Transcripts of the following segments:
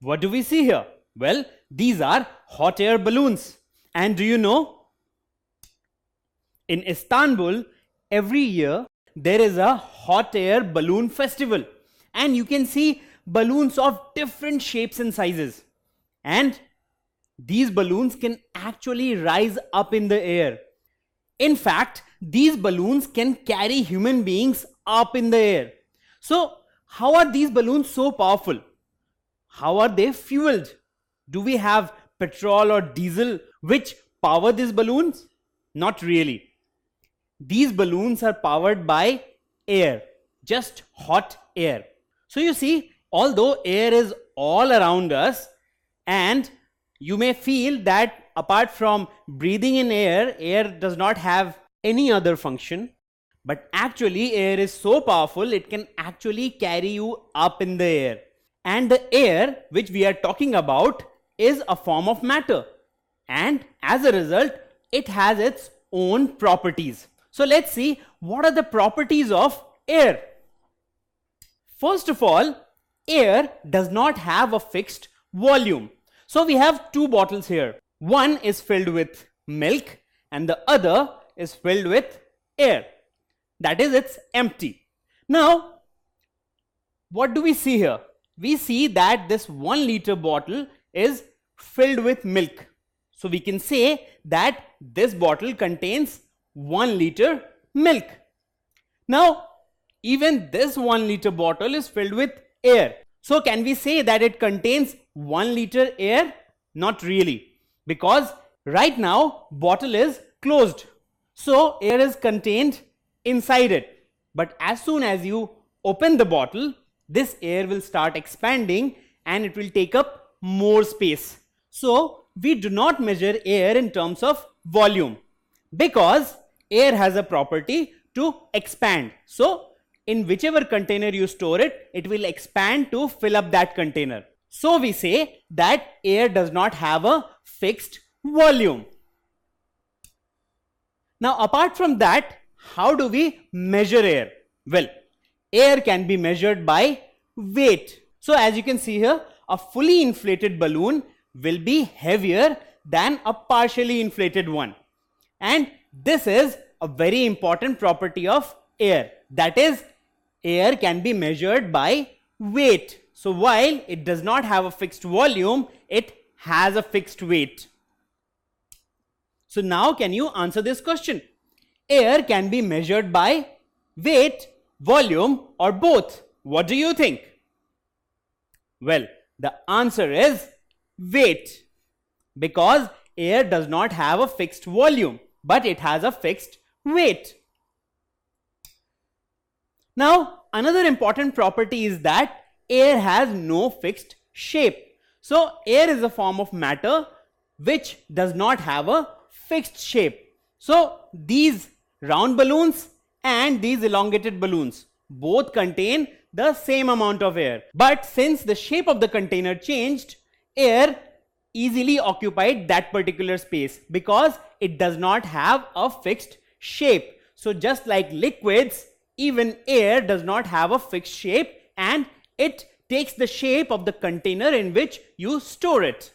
what do we see here? Well, these are hot air balloons. And do you know, in Istanbul, every year there is a hot air balloon festival. And you can see balloons of different shapes and sizes. And these balloons can actually rise up in the air. In fact, these balloons can carry human beings up in the air. So, how are these balloons so powerful? How are they fueled? Do we have petrol or diesel which power these balloons? Not really. These balloons are powered by air, just hot air. So you see, although air is all around us, and you may feel that apart from breathing in air, air does not have any other function. But actually, air is so powerful, it can actually carry you up in the air. And the air which we are talking about is a form of matter. And as a result, it has its own properties. So let's see what are the properties of air. First of all, air does not have a fixed volume. So we have two bottles here. One is filled with milk and the other is filled with air. That is, it's empty. Now, what do we see here? We see that this 1 liter bottle is filled with milk. So we can say that this bottle contains 1 liter milk. Now, even this 1 liter bottle is filled with air. So can we say that it contains 1 liter air? Not really, because right now bottle is closed. So air is contained inside it. But as soon as you open the bottle, this air will start expanding and it will take up more space. So we do not measure air in terms of volume because air has a property to expand. So in whichever container you store it, it will expand to fill up that container. So we say that air does not have a fixed volume. Now apart from that, how do we measure air? Well, air can be measured by weight. So as you can see here, a fully inflated balloon will be heavier than a partially inflated one. And this is a very important property of air. That is, air can be measured by weight. So while it does not have a fixed volume, it has a fixed weight. So now can you answer this question? Air can be measured by weight, volume, or both. What do you think? Well, the answer is weight, because air does not have a fixed volume, but it has a fixed weight. Now, another important property is that air has no fixed shape. So, air is a form of matter which does not have a fixed shape. So, these round balloons and these elongated balloons both contain the same amount of air. But since the shape of the container changed, air easily occupied that particular space because it does not have a fixed shape. So just like liquids, even air does not have a fixed shape and it takes the shape of the container in which you store it.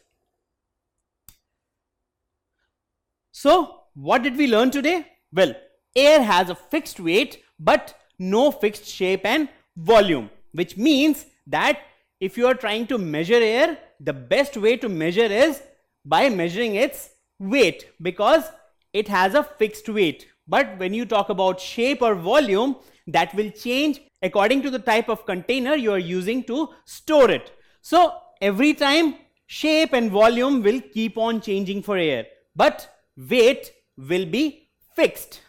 So what did we learn today? Well, air has a fixed weight but no fixed shape and volume, which means that if you are trying to measure air, the best way to measure is by measuring its weight because it has a fixed weight. But when you talk about shape or volume, that will change according to the type of container you are using to store it. So every time shape and volume will keep on changing for air, but weight will be fixed.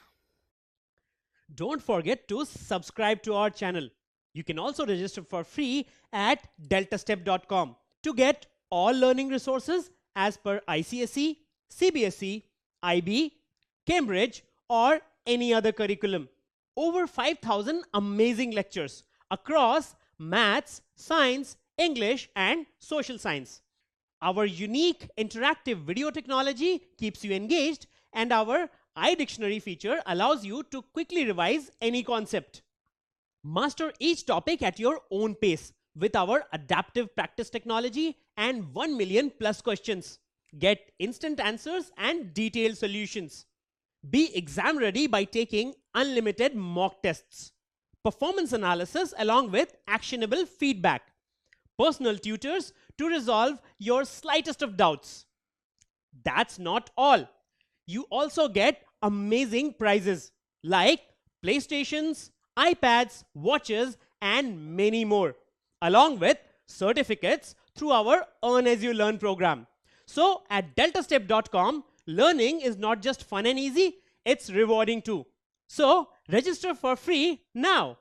Don't forget to subscribe to our channel. You can also register for free at deltastep.com to get all learning resources as per ICSE, CBSE, IB, Cambridge or any other curriculum. Over 5,000 amazing lectures across maths, science, English and social science. Our unique interactive video technology keeps you engaged and our iDictionary feature allows you to quickly revise any concept. Master each topic at your own pace with our adaptive practice technology and 1 million plus questions. Get instant answers and detailed solutions. Be exam ready by taking unlimited mock tests, performance analysis along with actionable feedback, personal tutors to resolve your slightest of doubts. That's not all. You also get amazing prizes like PlayStations, iPads, watches, and many more, along with certificates through our Earn As You Learn program. So at deltastep.com, learning is not just fun and easy, it's rewarding too. So register for free now.